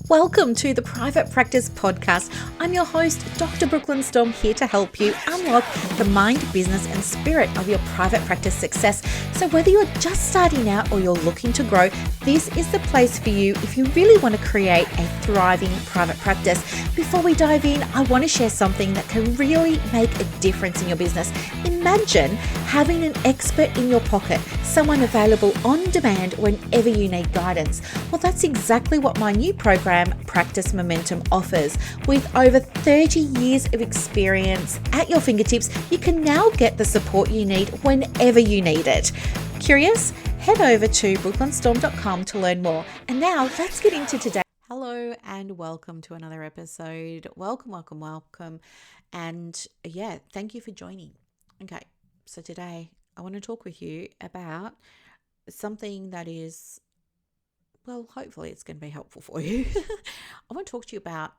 Welcome to the Private Practice Podcast. I'm your host, Dr. Brooklyn Storme, here to help you unlock the mind, business, and spirit of your private practice success. So whether you're just starting out or you're looking to grow, this is the place for you if you really want to create a thriving private practice. Before we dive in, I want to share something that can really make a difference in your business. Imagine having an expert in your pocket, someone available on demand whenever you need guidance. Well, that's exactly what my new program, Practice Momentum, offers. With over 30 years of experience at your fingertips, you can now get the support you need whenever you need it. Curious? Head over to brooklynstorme.com to learn more. And now let's get into today. Hello and welcome to another episode. Welcome. And thank you for joining. Okay, so today I want to talk with you about something that is, well, hopefully it's going to be helpful for you. I want to talk to you about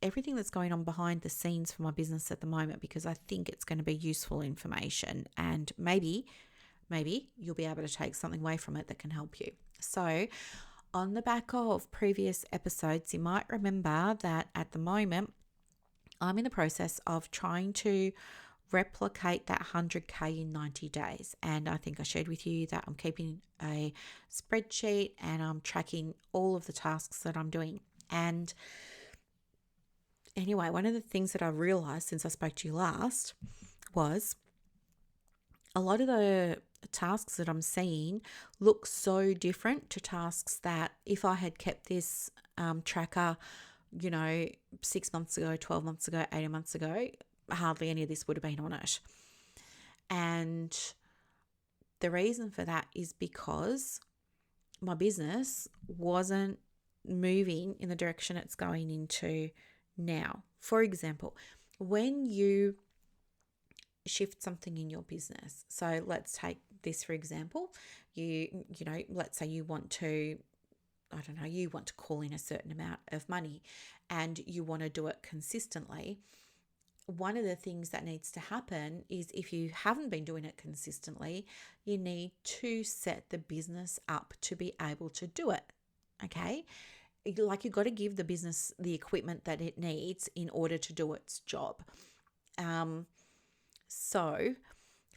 everything that's going on behind the scenes for my business at the moment, because I think it's going to be useful information, and maybe you'll be able to take something away from it that can help you. So on the back of previous episodes, you might remember that at the moment I'm in the process of trying to replicate that 100K in 90 days. And I think I shared with you that I'm keeping a spreadsheet and I'm tracking all of the tasks that I'm doing. And anyway, one of the things that I realized since I spoke to you last was a lot of the tasks that I'm seeing look so different to tasks that if I had kept this tracker, 6 months ago, 12 months ago, 18 months ago, hardly any of this would have been on it. And the reason for that is because my business wasn't moving in the direction it's going into now. For example, when you shift something in your business, so let's take this for example, let's say you want to call in a certain amount of money and you want to do it consistently. One of the things that needs to happen is, if you haven't been doing it consistently, you need to set the business up to be able to do it. Okay? Like, you've got to give the business the equipment that it needs in order to do its job. So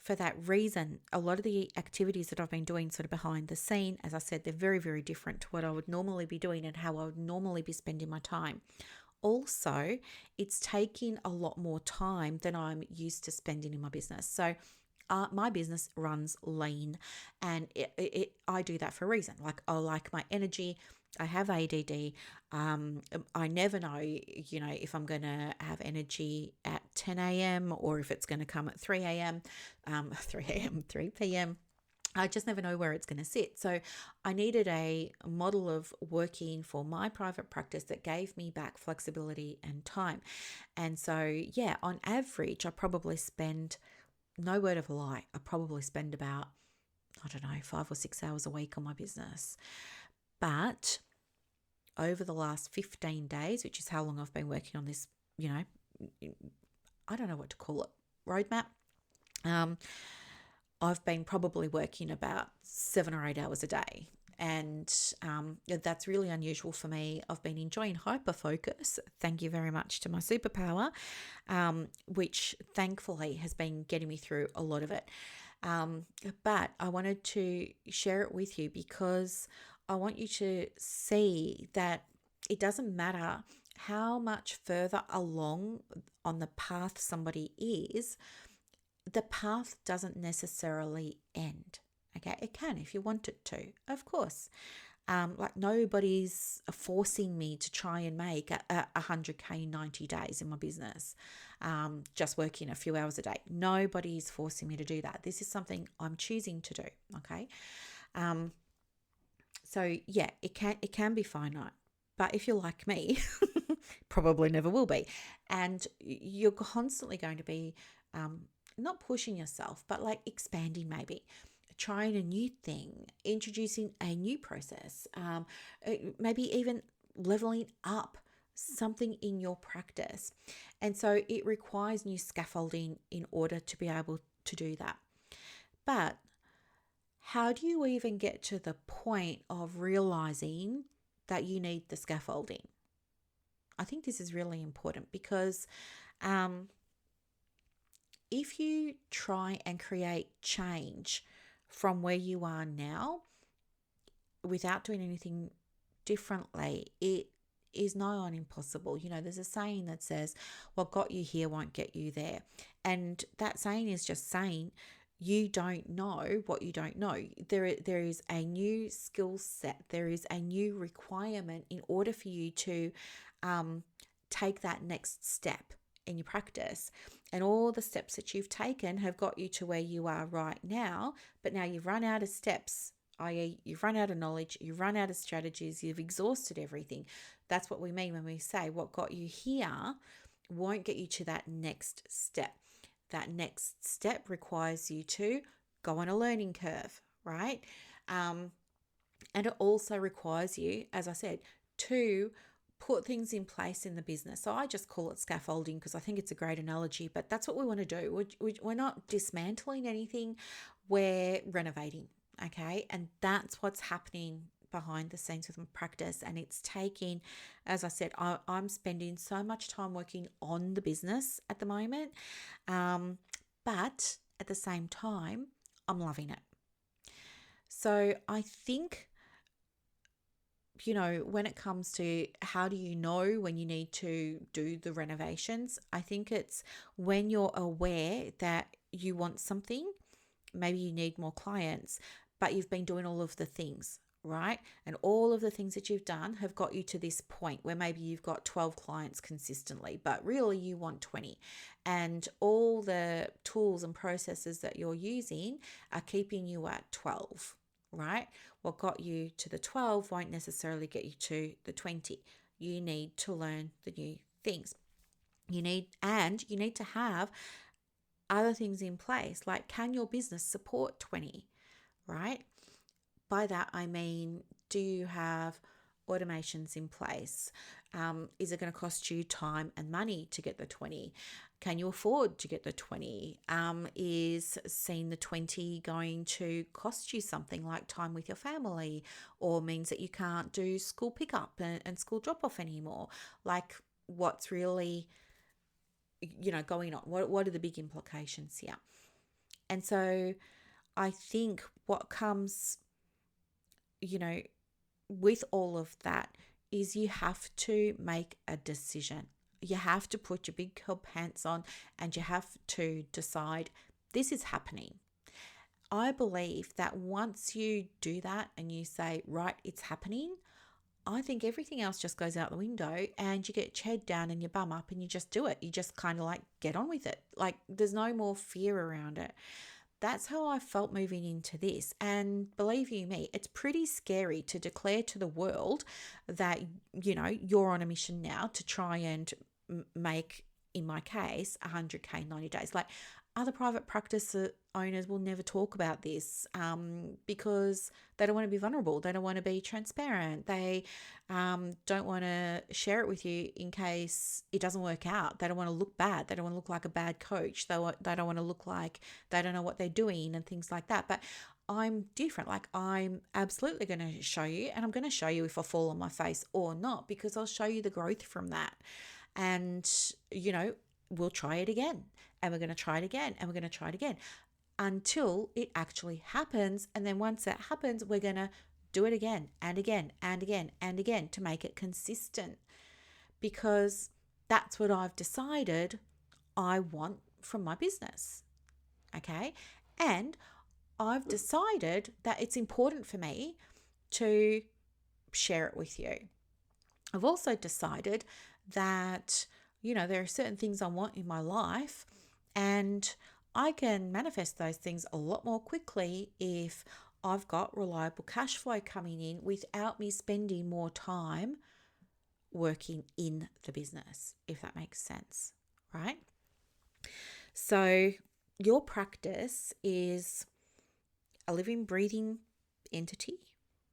for that reason, a lot of the activities that I've been doing sort of behind the scene, as I said, they're very, very different to what I would normally be doing and how I would normally be spending my time. Also, it's taking a lot more time than I'm used to spending in my business. So my business runs lean, and I do that for a reason. Like, I like my energy. I have ADD. I never know, if I'm going to have energy at 10 a.m. or if it's going to come at 3 a.m., 3 p.m. I just never know where it's going to sit. So I needed a model of working for my private practice that gave me back flexibility and time. And so, on average, I probably spend, no word of a lie, I probably spend about, 5 or 6 hours a week on my business. But over the last 15 days, which is how long I've been working on this, I don't know what to call it, roadmap. I've been probably working about 7 or 8 hours a day. And that's really unusual for me. I've been enjoying hyperfocus. Thank you very much to my superpower, which thankfully has been getting me through a lot of it. But I wanted to share it with you because I want you to see that it doesn't matter how much further along on the path somebody is, the path doesn't necessarily end. Okay, it can if you want it to, of course. Like, nobody's forcing me to try and make a 100K in 90 days in my business, just working a few hours a day. Nobody's forcing me to do that. This is something I'm choosing to do. Okay. So it can be finite, but if you're like me, probably never will be, and you're constantly going to be not pushing yourself, but like expanding, maybe trying a new thing, introducing a new process, maybe even leveling up something in your practice. And so it requires new scaffolding in order to be able to do that. But how do you even get to the point of realizing that you need the scaffolding. I think this is really important because if you try and create change from where you are now without doing anything differently, it is nigh on impossible. You know, there's a saying that says, what got you here won't get you there. And that saying is just saying you don't know what you don't know. There is a new skill set. There is a new requirement in order for you to take that next step in your practice. And all the steps that you've taken have got you to where you are right now, but now you've run out of steps, i.e. you've run out of knowledge, you've run out of strategies, you've exhausted everything. That's what we mean when we say what got you here won't get you to that next step. That next step requires you to go on a learning curve, right? And it also requires you, as I said, to put things in place in the business. So I just call it scaffolding because I think it's a great analogy, but that's what we want to do. We're not dismantling anything, we're renovating, okay? And that's what's happening behind the scenes with my practice. And it's taking, as I said, I'm spending so much time working on the business at the moment, but at the same time, I'm loving it. So I think, you know, when it comes to how do you know when you need to do the renovations, I think it's when you're aware that you want something, maybe you need more clients, but you've been doing all of the things, right? And all of the things that you've done have got you to this point where maybe you've got 12 clients consistently, but really you want 20. And all the tools and processes that you're using are keeping you at 12. Right? What got you to the 12 won't necessarily get you to the 20. You need to learn the new things. You need to have other things in place. Like, can your business support 20? Right? By that, I mean, do you have automations in place? Is it going to cost you time and money to get the 20? Can you afford to get the 20? Is seeing the 20 going to cost you something like time with your family, or means that you can't do school pickup and school drop off anymore? Like, what's really, you know, going on? What are the big implications here? And so I think what comes, you know, with all of that is you have to make a decision. You have to put your big girl pants on and you have to decide this is happening. I believe that once you do that and you say, right, it's happening, I think everything else just goes out the window and you get your head down and your bum up and you just do it. You just kind of like get on with it. Like, there's no more fear around it. That's how I felt moving into this. And believe you me, it's pretty scary to declare to the world that, you know, you're on a mission now to try and make, in my case, 100K in 90 days. Like, other private practice owners will never talk about this because they don't want to be vulnerable. They don't want to be transparent. They don't want to share it with you in case it doesn't work out. They don't want to look bad. They don't want to look like a bad coach. They don't want to look like they don't know what they're doing and things like that. But I'm different. Like, I'm absolutely going to show you, and I'm going to show you if I fall on my face or not, because I'll show you the growth from that. And, you know, we'll try it again, and we're going to try it again, and we're going to try it again until it actually happens. And then once that happens, we're going to do it again and again and again and again to make it consistent, because that's what I've decided I want from my business. Okay. And I've decided that it's important for me to share it with you. I've also decided that, you know, there are certain things I want in my life, and I can manifest those things a lot more quickly if I've got reliable cash flow coming in without me spending more time working in the business, if that makes sense, right? So your practice is a living, breathing entity,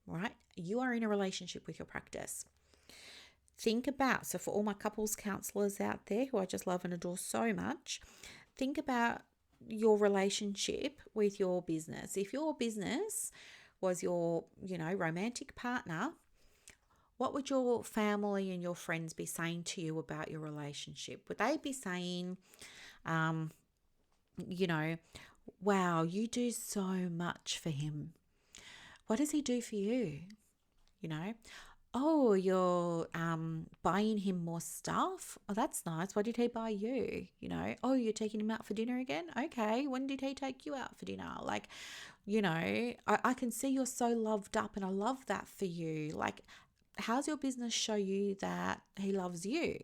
right? You are in a relationship with your practice. Think about, so for all my couples counselors out there who I just love and adore so much, think about your relationship with your business. If your business was your, you know, romantic partner, What would your family and your friends be saying to you about your relationship? Would they be saying, you know, wow, you do so much for him. What does he do for you? You know, oh, you're buying him more stuff. Oh, that's nice. What did he buy you? You know, oh, you're taking him out for dinner again? Okay. When did he take you out for dinner? Like, I can see you're so loved up, and I love that for you. Like, how's your business show you that he loves you?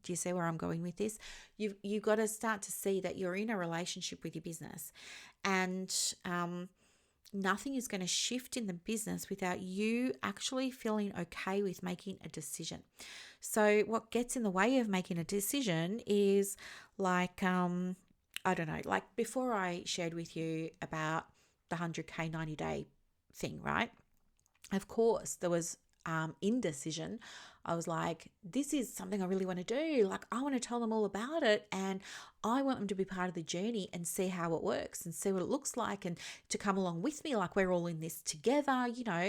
Do you see where I'm going with this? You've got to start to see that you're in a relationship with your business, and nothing is going to shift in the business without you actually feeling okay with making a decision. So what gets in the way of making a decision is like, I don't know, like before I shared with you about the 100K 90-day thing, right? Of course, there was indecision. I was like, this is something I really want to do. Like, I want to tell them all about it, and I want them to be part of the journey and see how it works and see what it looks like, and to come along with me. Like, we're all in this together,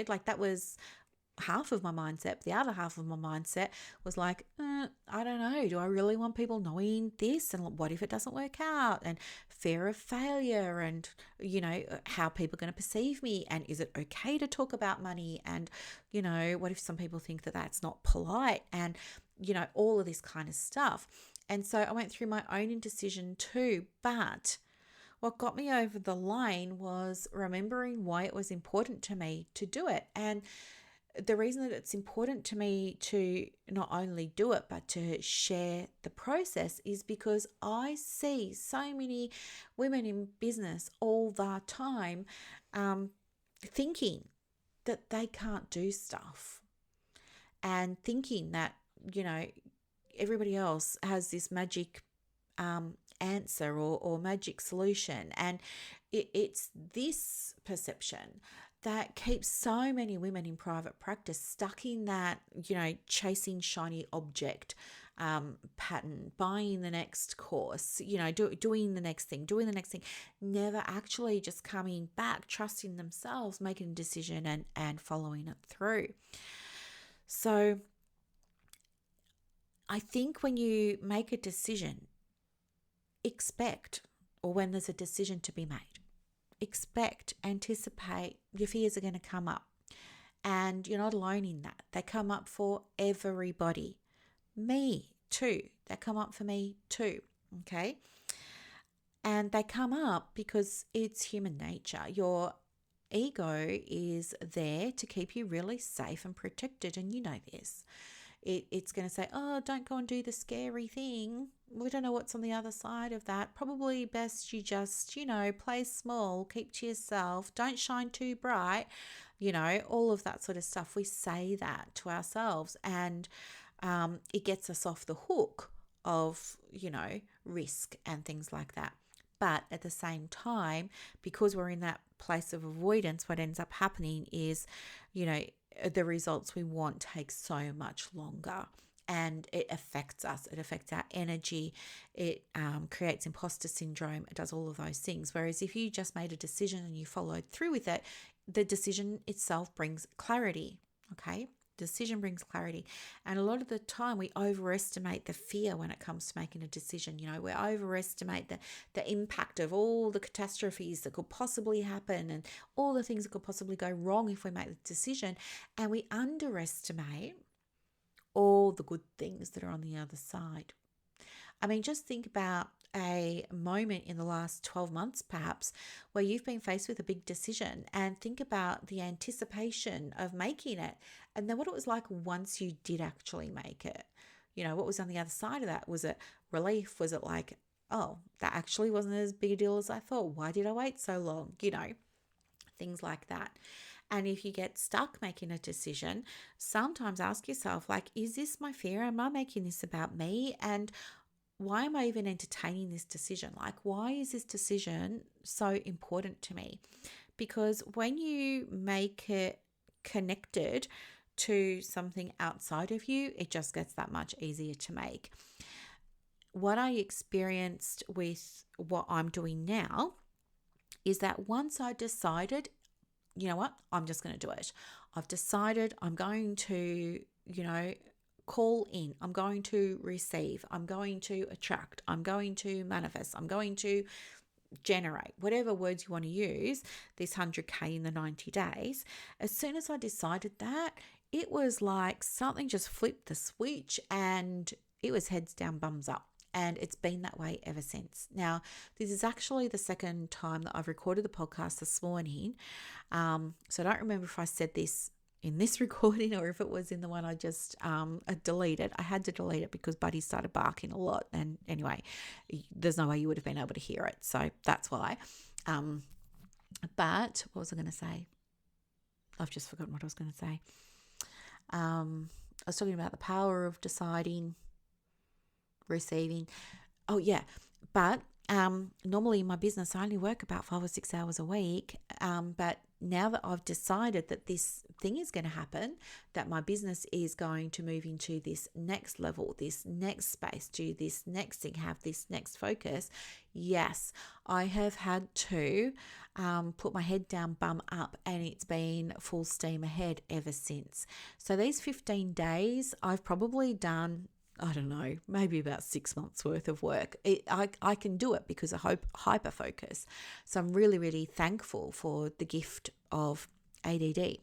like that was half of my mindset. The other half of my mindset was like, I don't know. Do I really want people knowing this? And what if it doesn't work out? And fear of failure, and, how people are going to perceive me. And is it okay to talk about money? And, what if some people think that that's not polite? And, all of this kind of stuff. And so I went through my own indecision too. But what got me over the line was remembering why it was important to me to do it. And the reason that it's important to me to not only do it, but to share the process is because I see so many women in business all the time thinking that they can't do stuff, and thinking that, everybody else has this magic answer or magic solution. And it's this perception that keeps so many women in private practice stuck in that, chasing shiny object pattern, buying the next course, doing the next thing, never actually just coming back, trusting themselves, making a decision and following it through. So I think when you make a decision, or when there's a decision to be made, anticipate your fears are going to come up. And you're not alone in that. They come up for everybody. Me too. They come up for me too. Okay. And they come up because it's human nature. Your ego is there to keep you really safe and protected. And you know this. It's going to say, oh, don't go and do the scary thing. We don't know what's on the other side of that. Probably best you just, play small, keep to yourself, don't shine too bright, all of that sort of stuff. We say that to ourselves, and it gets us off the hook of, risk and things like that. But at the same time, because we're in that place of avoidance, what ends up happening is, the results we want take so much longer, and it affects us. It affects our energy. It creates imposter syndrome. It does all of those things. Whereas if you just made a decision and you followed through with it, the decision itself brings clarity. Okay. Decision brings clarity. And a lot of the time we overestimate the fear when it comes to making a decision. We overestimate the impact of all the catastrophes that could possibly happen and all the things that could possibly go wrong if we make the decision. And we underestimate all the good things that are on the other side. I mean, just think about a moment in the last 12 months, perhaps, where you've been faced with a big decision, and think about the anticipation of making it, and then what it was like once you did actually make it. What was on the other side of that? Was it relief? Was it like, oh, that actually wasn't as big a deal as I thought? Why did I wait so long? Things like that. And if you get stuck making a decision, sometimes ask yourself, like, is this my fear? Am I making this about me? And why am I even entertaining this decision? Like, why is this decision so important to me? Because when you make it connected to something outside of you, it just gets that much easier to make. What I experienced with what I'm doing now is that once I decided, you know what? I'm just going to do it. I've decided I'm going to, call in. I'm going to receive. I'm going to attract. I'm going to manifest. I'm going to generate, whatever words you want to use, this 100K in the 90 days. As soon as I decided that, it was like something just flipped the switch and it was heads down, bums up. And it's been that way ever since. Now, this is actually the second time that I've recorded the podcast this morning. So I don't remember if I said this in this recording or if it was in the one I just deleted. I had to delete it because Buddy started barking a lot. And anyway, there's no way you would have been able to hear it. So that's why. But what was I going to say? I've just forgotten what I was going to say. I was talking about the power of deciding, receiving. Oh, yeah. But normally in my business, I only work about 5 or 6 hours a week. But now that I've decided that this thing is going to happen, that my business is going to move into this next level, this next space, do this next thing, have this next focus, yes, I have had to put my head down, bum up, and it's been full steam ahead ever since. So these 15 days, I've probably done, I don't know, maybe about 6 months worth of work. I can do it because I hyper focus. So I'm really, really thankful for the gift of ADD.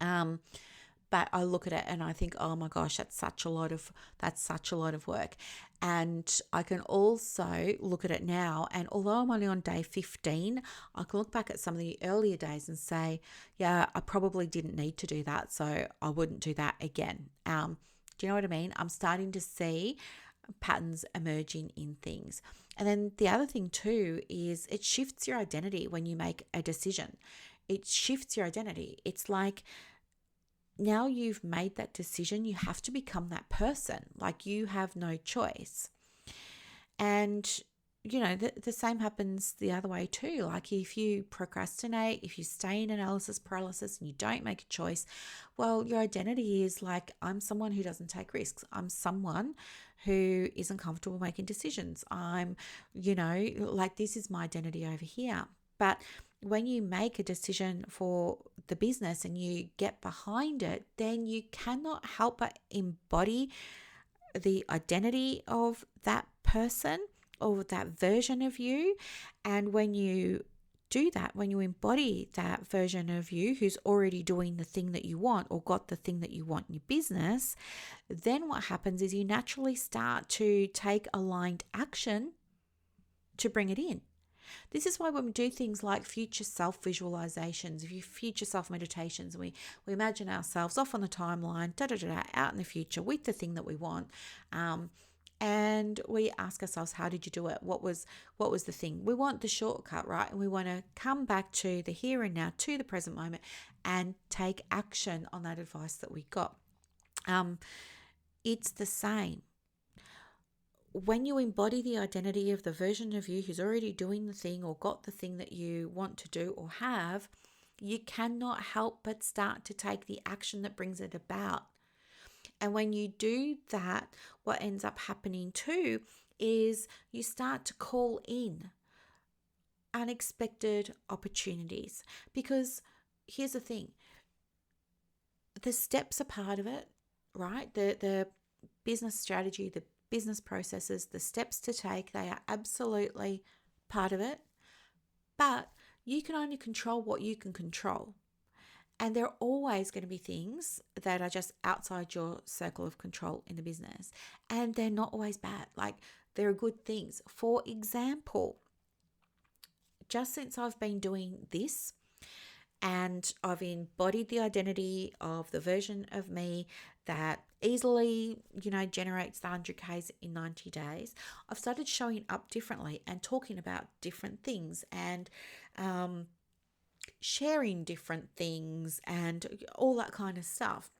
But I look at it and I think, oh my gosh, that's such a lot of work. And I can also look at it now, and although I'm only on day 15, I can look back at some of the earlier days and say, yeah, I probably didn't need to do that, so I wouldn't do that again. Do you know what I mean? I'm starting to see patterns emerging in things. And then the other thing too is it shifts your identity when you make a decision. It shifts your identity. It's like now you've made that decision, you have to become that person. Like you have no choice. And the same happens the other way too. Like if you procrastinate, if you stay in analysis paralysis and you don't make a choice, well, your identity is like, I'm someone who doesn't take risks. I'm someone who isn't comfortable making decisions. I'm, like this is my identity over here. But when you make a decision for the business and you get behind it, then you cannot help but embody the identity of that person or that version of you. And when you do that, when you embody that version of you who's already doing the thing that you want or got the thing that you want in your business, then what happens is you naturally start to take aligned action to bring it in. This is why when we do things like future self visualizations, future self meditations, we imagine ourselves off on the timeline, out in the future with the thing that we want. And we ask ourselves, how did you do it? What was the thing? We want the shortcut, right? And we want to come back to the here and now, to the present moment, and take action on that advice that we got. It's the same. When you embody the identity of the version of you who's already doing the thing or got the thing that you want to do or have, you cannot help but start to take the action that brings it about. And when you do that, what ends up happening too is you start to call in unexpected opportunities. Because here's the thing, the steps are part of it, right? The business strategy, the business processes, the steps to take, they are absolutely part of it. But you can only control what you can control. And there are always going to be things that are just outside your circle of control in the business. And they're not always bad. Like they're good things. For example, just since I've been doing this and I've embodied the identity of the version of me that easily, generates the 100Ks in 90 days, I've started showing up differently and talking about different things and sharing different things and all that kind of stuff.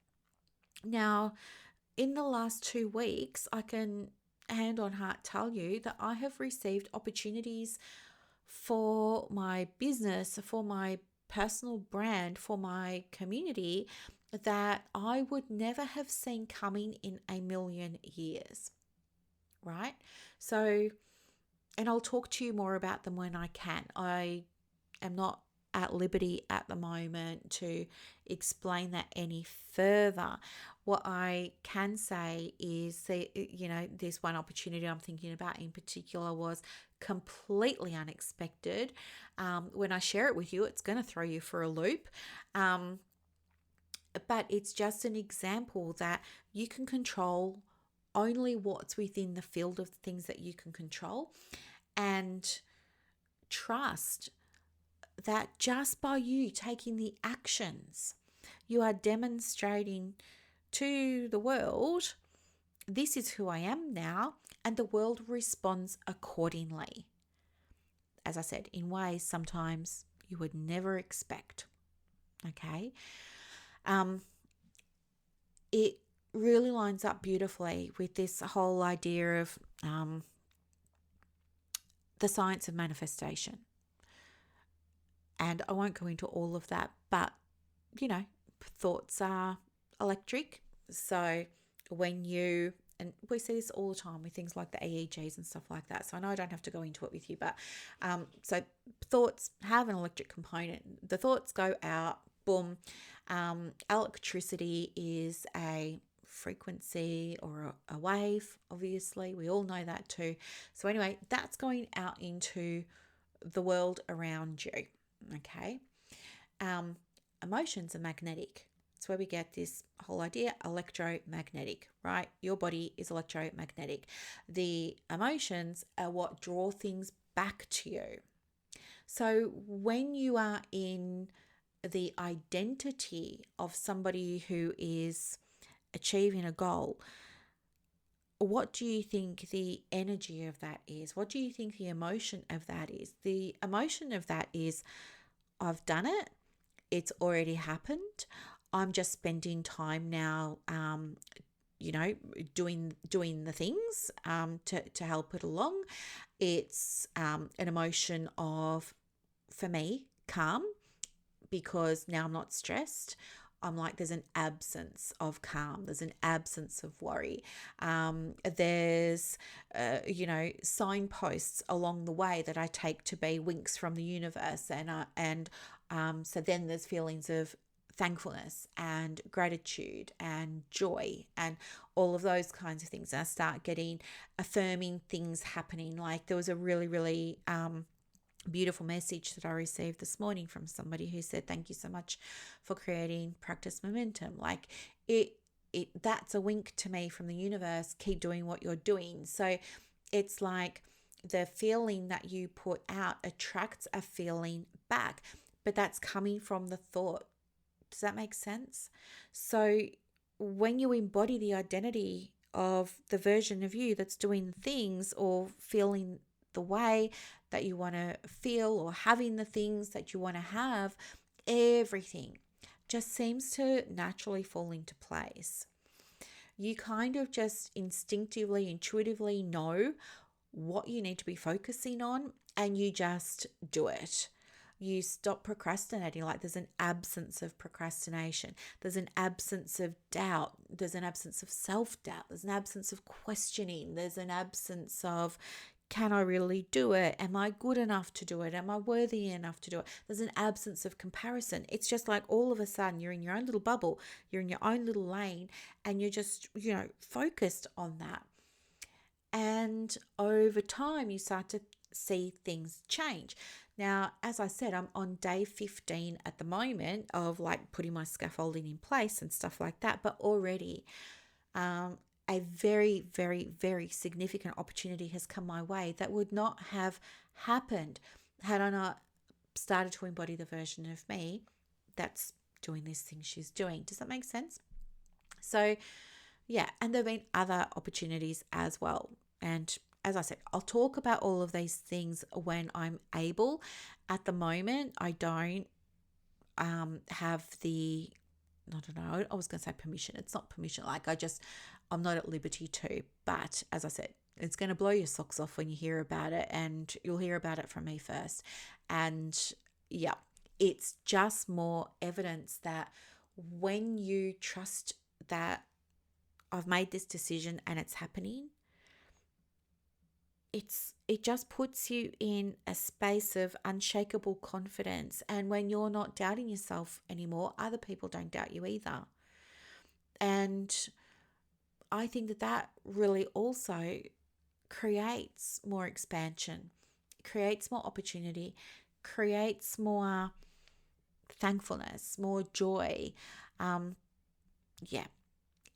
Now, in the last 2 weeks, I can hand on heart tell you that I have received opportunities for my business, for my personal brand, for my community that I would never have seen coming in a million years, right? So, and I'll talk to you more about them when I can. I am not at liberty at the moment to explain that any further. What I can say is that, this one opportunity I'm thinking about in particular was completely unexpected. When I share it with you, it's going to throw you for a loop. But it's just an example that you can control only what's within the field of things that you can control, and trust that just by you taking the actions, you are demonstrating to the world, this is who I am now, and the world responds accordingly. As I said, in ways sometimes you would never expect. Okay. It really lines up beautifully with this whole idea of the science of manifestation. And I won't go into all of that, but, thoughts are electric. So when and we see this all the time with things like the EEGs and stuff like that. So I know I don't have to go into it with you, but so thoughts have an electric component. The thoughts go out, boom. Electricity is a frequency or a wave, obviously. We all know that too. So anyway, that's going out into the world around you. Okay. Emotions are magnetic. It's where we get this whole idea, electromagnetic, right? Your body is electromagnetic. The emotions are what draw things back to you. So when you are in the identity of somebody who is achieving a goal, what do you think the energy of that is? What do you think the emotion of that is? The emotion of that is, I've done it. It's already happened. I'm just spending time now, doing the things to help it along. It's an emotion of, for me, calm, because now I'm not stressed. I'm like, there's an absence of calm. There's an absence of worry. There's, signposts along the way that I take to be winks from the universe. So then there's feelings of thankfulness and gratitude and joy and all of those kinds of things. And I start getting affirming things happening. Like there was a really, really, beautiful message that I received this morning from somebody who said, thank you so much for creating Practice Momentum. Like that's a wink to me from the universe. Keep doing what you're doing. So it's like the feeling that you put out attracts a feeling back, but that's coming from the thought. Does that make sense? So when you embody the identity of the version of you that's doing things or feeling the way that you want to feel or having the things that you want to have, everything just seems to naturally fall into place. You kind of just instinctively, intuitively know what you need to be focusing on, and you just do it. You stop procrastinating. Like there's an absence of procrastination. There's an absence of doubt. There's an absence of self-doubt. There's an absence of questioning. There's an absence of, can I really do it? Am I good enough to do it? Am I worthy enough to do it? There's an absence of comparison. It's just like all of a sudden you're in your own little bubble, you're in your own little lane, and you're just, focused on that. And over time, you start to see things change. Now, as I said, I'm on day 15 at the moment of like putting my scaffolding in place and stuff like that, but already a very, very, very significant opportunity has come my way that would not have happened had I not started to embody the version of me that's doing these things she's doing. Does that make sense? So, yeah, and there have been other opportunities as well. And as I said, I'll talk about all of these things when I'm able. At the moment, I don't have the, I don't know, I was going to say permission. It's not permission. Like I'm not at liberty to. But as I said, it's going to blow your socks off when you hear about it, and you'll hear about it from me first. And yeah, it's just more evidence that when you trust that I've made this decision and it's happening, it just puts you in a space of unshakable confidence. And when you're not doubting yourself anymore, other people don't doubt you either. And I think that really also creates more expansion, creates more opportunity, creates more thankfulness, more joy. Yeah,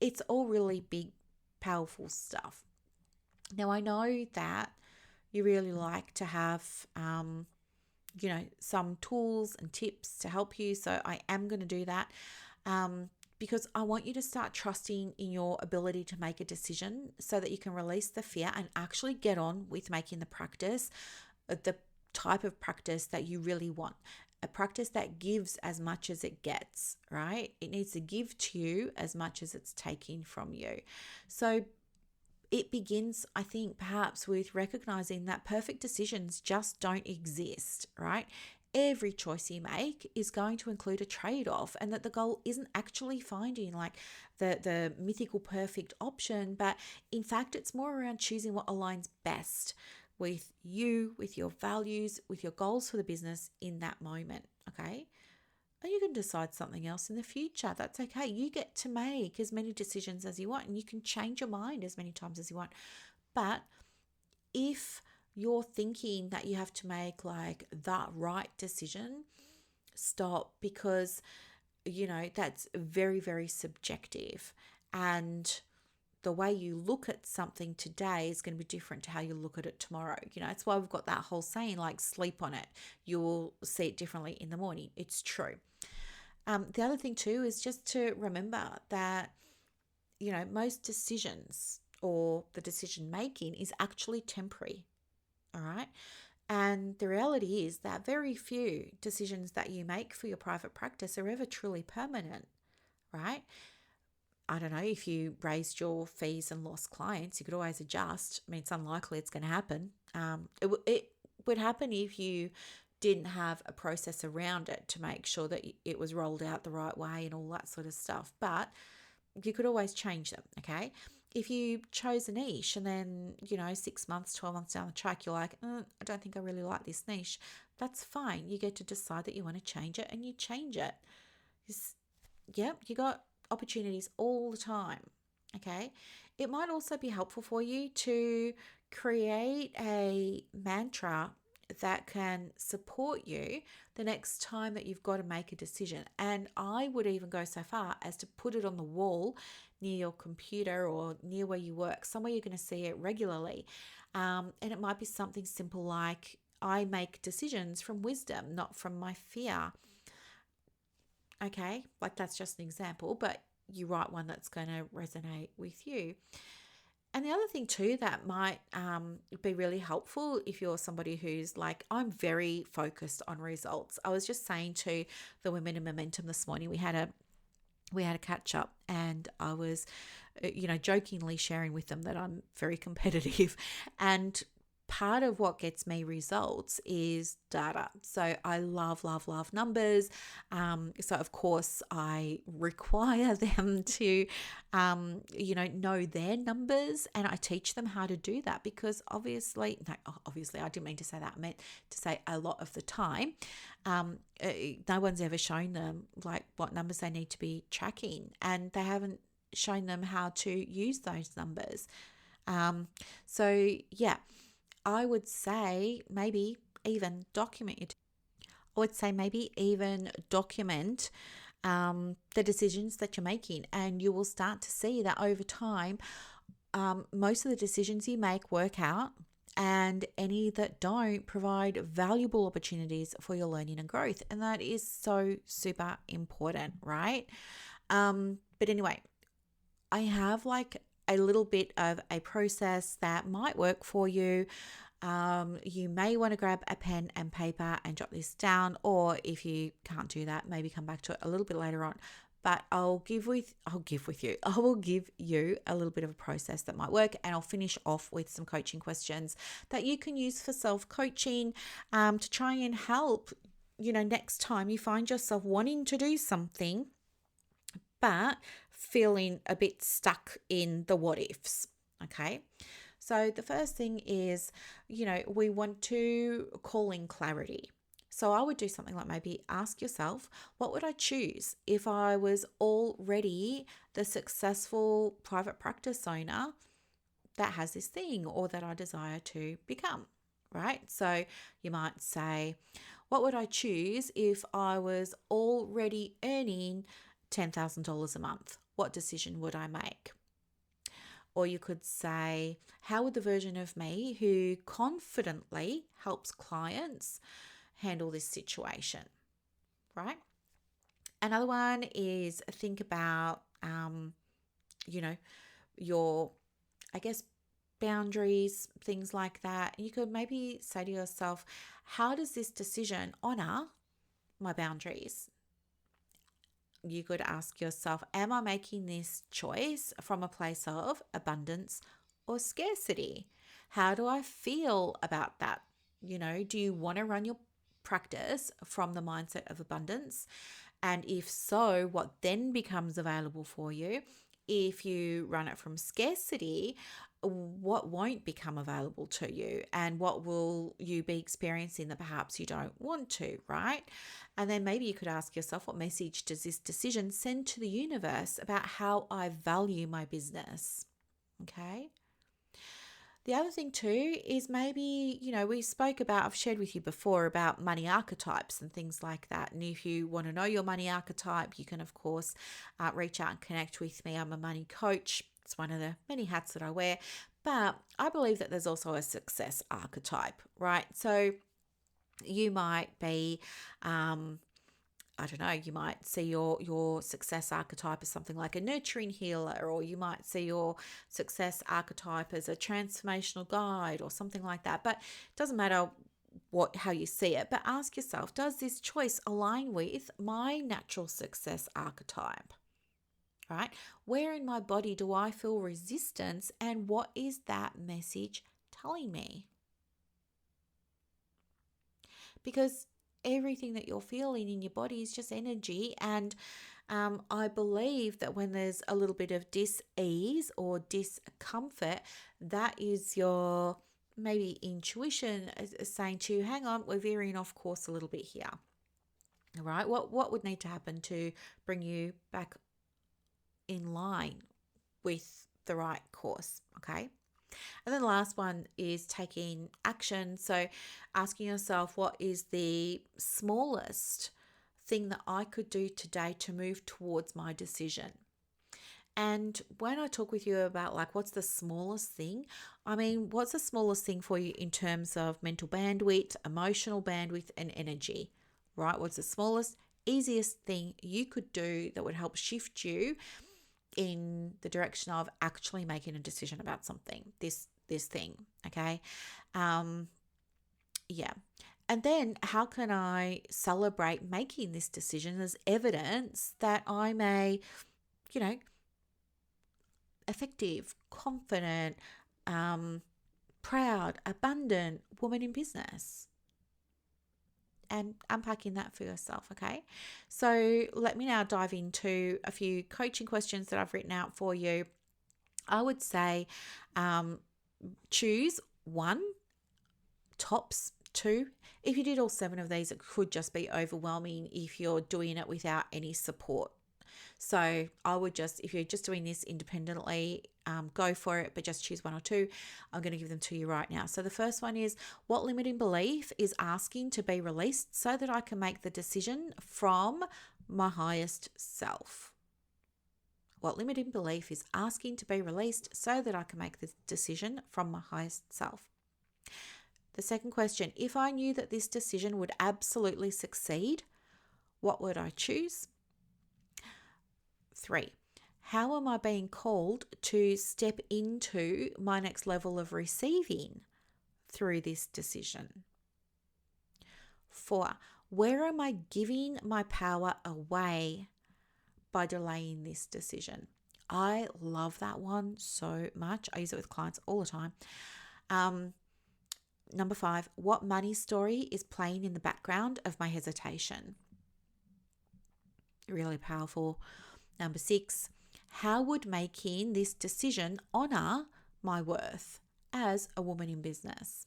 it's all really big, powerful stuff. Now, I know that you really like to have, some tools and tips to help you. So I am going to do that because I want you to start trusting in your ability to make a decision so that you can release the fear and actually get on with making the type of practice that you really want. A practice that gives as much as it gets, right? It needs to give to you as much as it's taking from you. So it begins, I think, perhaps with recognizing that perfect decisions just don't exist, right? Every choice you make is going to include a trade-off, and that the goal isn't actually finding like the mythical perfect option, but in fact, it's more around choosing what aligns best with you, with your values, with your goals for the business in that moment, okay? And you can decide something else in the future. That's okay. You get to make as many decisions as you want, and you can change your mind as many times as you want. But if you're thinking that you have to make like the right decision, stop, because that's very, very subjective. And the way you look at something today is going to be different to how you look at it tomorrow. That's why we've got that whole saying, like, sleep on it. You'll see it differently in the morning. It's true. The other thing too is just to remember that, most decisions or the decision making is actually temporary. All right. And the reality is that very few decisions that you make for your private practice are ever truly permanent, right? I don't know, if you raised your fees and lost clients, you could always adjust. I mean, it's unlikely it's going to happen. It would happen if you didn't have a process around it to make sure that it was rolled out the right way and all that sort of stuff. But you could always change them, okay? If you chose a niche and then, 6 months, 12 months down the track, you're like, I don't think I really like this niche, that's fine. You get to decide that you want to change it and you change it. You got opportunities all the time, okay? It might also be helpful for you to create a mantra that can support you the next time that you've got to make a decision. And I would even go so far as to put it on the wall near your computer or near where you work, somewhere you're going to see it regularly. And it might be something simple like, I make decisions from wisdom, not from my fear. Okay, like that's just an example, but you write one that's going to resonate with you. And the other thing too that might be really helpful if you're somebody who's like, I'm very focused on results. I was just saying to the women in Momentum this morning, we had a catch up, and I was, jokingly sharing with them that I'm very competitive, and part of what gets me results is data. So I love, love, love numbers. So of course I require them to, know their numbers, and I teach them how to do that because obviously, I didn't mean to say that. I meant to say a lot of the time, no one's ever shown them like what numbers they need to be tracking, and they haven't shown them how to use those numbers. So yeah, I would say maybe even document it. I would say maybe even document the decisions that you're making, and you will start to see that over time, most of the decisions you make work out, and any that don't provide valuable opportunities for your learning and growth. And that is so super important, right? But anyway, I have like a little bit of a process that might work for you. You may want to grab a pen and paper and jot this down, or if you can't do that, maybe come back to it a little bit later on. But I will give you a little bit of a process that might work, and I'll finish off with some coaching questions that you can use for self-coaching to try and help, next time you find yourself wanting to do something but feeling a bit stuck in the what ifs. Okay. So the first thing is, we want to call in clarity. So I would do something like maybe ask yourself, what would I choose if I was already the successful private practice owner that has this thing or that I desire to become, right? So you might say, what would I choose if I was already earning $10,000 a month? What decision would I make? Or you could say, how would the version of me who confidently helps clients handle this situation, right? Another one is think about, your, boundaries, things like that. You could maybe say to yourself, how does this decision honor my boundaries? You could ask yourself, am I making this choice from a place of abundance or scarcity? How do I feel about that? Do you want to run your practice from the mindset of abundance? And if so, what then becomes available for you? If you run it from scarcity, what won't become available to you, and what will you be experiencing that perhaps you don't want to, right? And then maybe you could ask yourself, what message does this decision send to the universe about how I value my business? Okay. The other thing too is maybe, we spoke about, I've shared with you before about money archetypes and things like that. And if you want to know your money archetype, you can, of course, reach out and connect with me. I'm a money coach. It's one of the many hats that I wear. But I believe that there's also a success archetype, right? So you might be, I don't know, you might see your success archetype as something like a nurturing healer, or you might see your success archetype as a transformational guide or something like that. But it doesn't matter how you see it, but ask yourself, does this choice align with my natural success archetype? Right? Where in my body do I feel resistance, and what is that message telling me? Because everything that you're feeling in your body is just energy. And I believe that when there's a little bit of dis-ease or discomfort, that is your maybe intuition saying to you, hang on, we're veering off course a little bit here. All right. What would need to happen to bring you back in line with the right course? Okay. And then the last one is taking action. So asking yourself, what is the smallest thing that I could do today to move towards my decision? And when I talk with you about what's the smallest thing, I mean, what's the smallest thing for you in terms of mental bandwidth, emotional bandwidth, and energy, right? What's the smallest, easiest thing you could do that would help shift you in the direction of actually making a decision about something, this thing, okay? Yeah. And then how can I celebrate making this decision as evidence that I'm a, effective, confident, proud, abundant woman in business? And unpacking that for yourself, okay? So let me now dive into a few coaching questions that I've written out for you. I would say choose one, tops two. If you did all 7 of these, it could just be overwhelming if you're doing it without any support. So I would if you're just doing this independently, go for it, but just choose 1 or 2. I'm going to give them to you right now. So the first one is, what limiting belief is asking to be released so that I can make the decision from my highest self? What limiting belief is asking to be released so that I can make the decision from my highest self? The second question, if I knew that this decision would absolutely succeed, what would I choose? 3, how am I being called to step into my next level of receiving through this decision? 4, where am I giving my power away by delaying this decision? I love that one so much. I use it with clients all the time. Number 5, what money story is playing in the background of my hesitation? Really powerful. Number 6, how would making this decision honor my worth as a woman in business?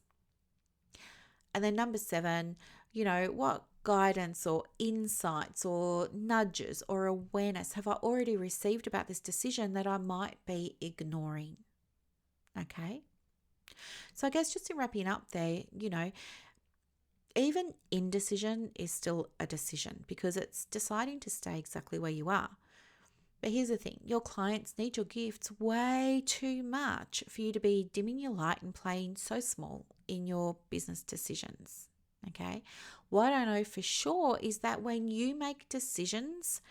And then number 7, what guidance or insights or nudges or awareness have I already received about this decision that I might be ignoring? Okay. So I guess just in wrapping up there, even indecision is still a decision because it's deciding to stay exactly where you are. But here's the thing, your clients need your gifts way too much for you to be dimming your light and playing so small in your business decisions. Okay. What I know for sure is that when you make decisions,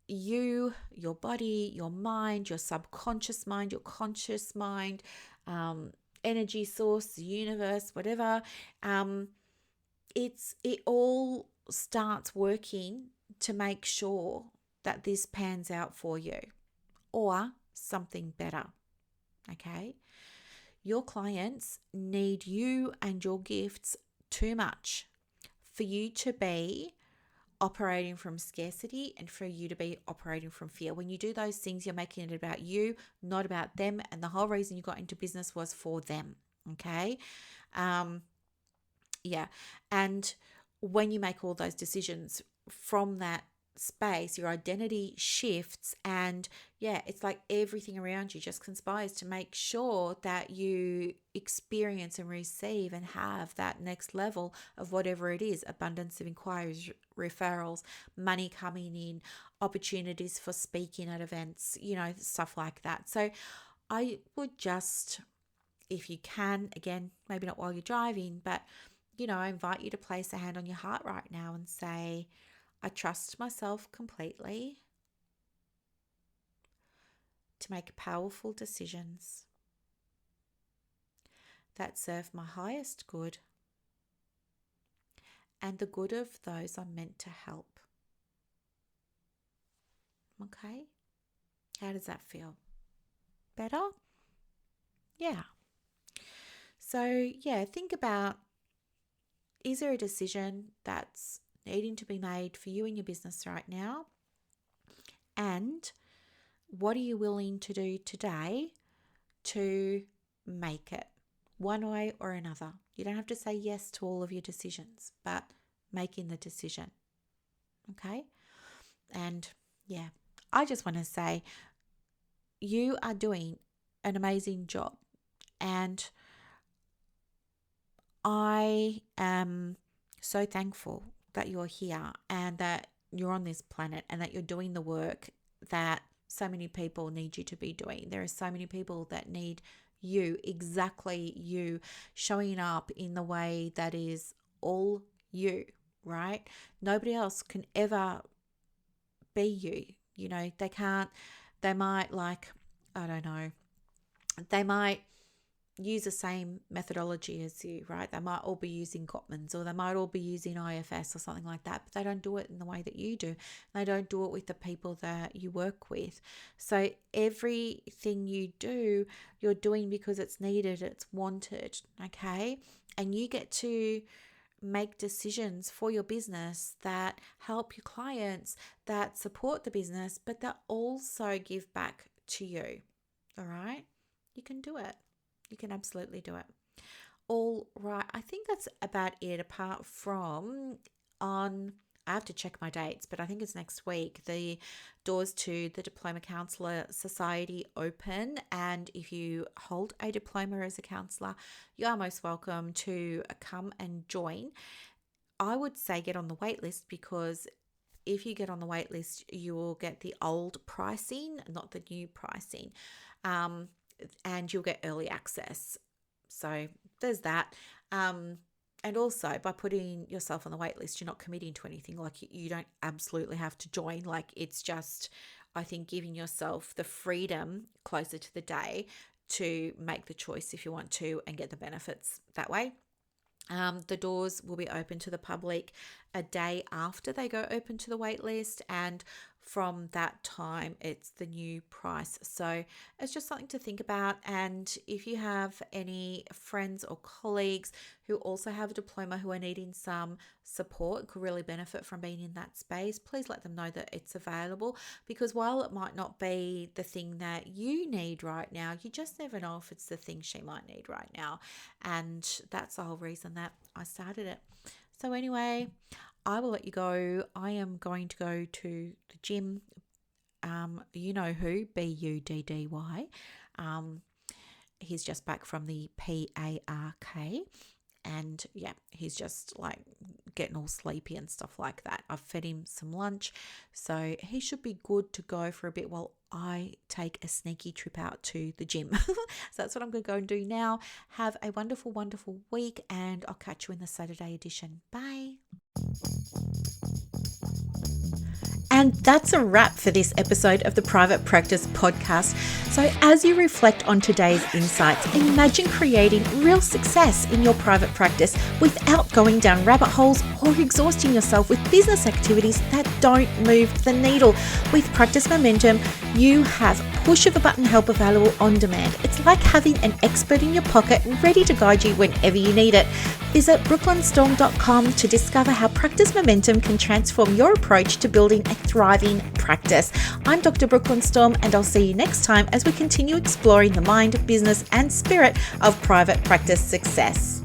your body, your mind, your subconscious mind, your conscious mind, energy source, the universe, whatever, it all starts working to make sure that this pans out for you or something better. Okay. Your clients need you and your gifts too much for you to be operating from scarcity and for you to be operating from fear. When you do those things, you're making it about you, not about them. And the whole reason you got into business was for them. Okay. Yeah. And when you make all those decisions from that space, your identity shifts, and it's like everything around you just conspires to make sure that you experience and receive and have that next level of whatever it is: abundance of inquiries, referrals, money coming in, opportunities for speaking at events, stuff like that. So I would just, if you can, again, maybe not while you're driving, but I invite you to place a hand on your heart right now and say, I trust myself completely to make powerful decisions that serve my highest good and the good of those I'm meant to help. Okay? How does that feel? Better? Yeah. So, think about, is there a decision that's needing to be made for you in your business right now? And what are you willing to do today to make it one way or another? You don't have to say yes to all of your decisions, but making the decision. Okay? And I just want to say you are doing an amazing job. And I am so thankful that you're here and that you're on this planet and that you're doing the work that so many people need you to be doing. There are so many people that need you, exactly you, showing up in the way that is all you, right? Nobody else can ever be you. They might they might use the same methodology as you, right? They might all be using Gottman's, or they might all be using IFS or something like that, but they don't do it in the way that you do. They don't do it with the people that you work with. So everything you do, you're doing because it's needed, it's wanted, okay? And you get to make decisions for your business that help your clients, that support the business, but that also give back to you, all right? You can do it. You can absolutely do it. All right. I think that's about it, apart from I have to check my dates, but I think it's next week. The doors to the Diploma Counsellor Society open. And if you hold a diploma as a counsellor, you are most welcome to come and join. I would say get on the wait list, because if you get on the wait list, you will get the old pricing, not the new pricing. And you'll get early access. So there's that. And also, by putting yourself on the wait list, you're not committing to anything. Like, you don't absolutely have to join. Like, it's just, I think, giving yourself the freedom closer to the day to make the choice if you want to and get the benefits that way. The doors will be open to the public a day after they go open to the wait list, and from that time it's the new price. So it's just something to think about. And if you have any friends or colleagues who also have a diploma who are needing some support, could really benefit from being in that space, please let them know that it's available, because while it might not be the thing that you need right now, you just never know if it's the thing she might need right now. And that's the whole reason that I started it. So anyway, I will let you go. I am going to go to the gym. You know who, Buddy. He's just back from the PARK. And yeah, he's just like getting all sleepy and stuff like that. I've fed him some lunch, so he should be good to go for a bit while I take a sneaky trip out to the gym. So that's what I'm going to go and do now. Have a wonderful, wonderful week, and I'll catch you in the Saturday edition. Bye. And that's a wrap for this episode of the Private Practice Podcast. So as you reflect on today's insights, imagine creating real success in your private practice without going down rabbit holes or exhausting yourself with business activities that don't move the needle. With Practice Momentum, you have push of a button help available on demand. It's like having an expert in your pocket ready to guide you whenever you need it. Visit brooklynstorme.com to discover how Practice Momentum can transform your approach to building a thriving practice. I'm Dr. Brooklyn Storme, and I'll see you next time as we continue exploring the mind, business, and spirit of private practice success.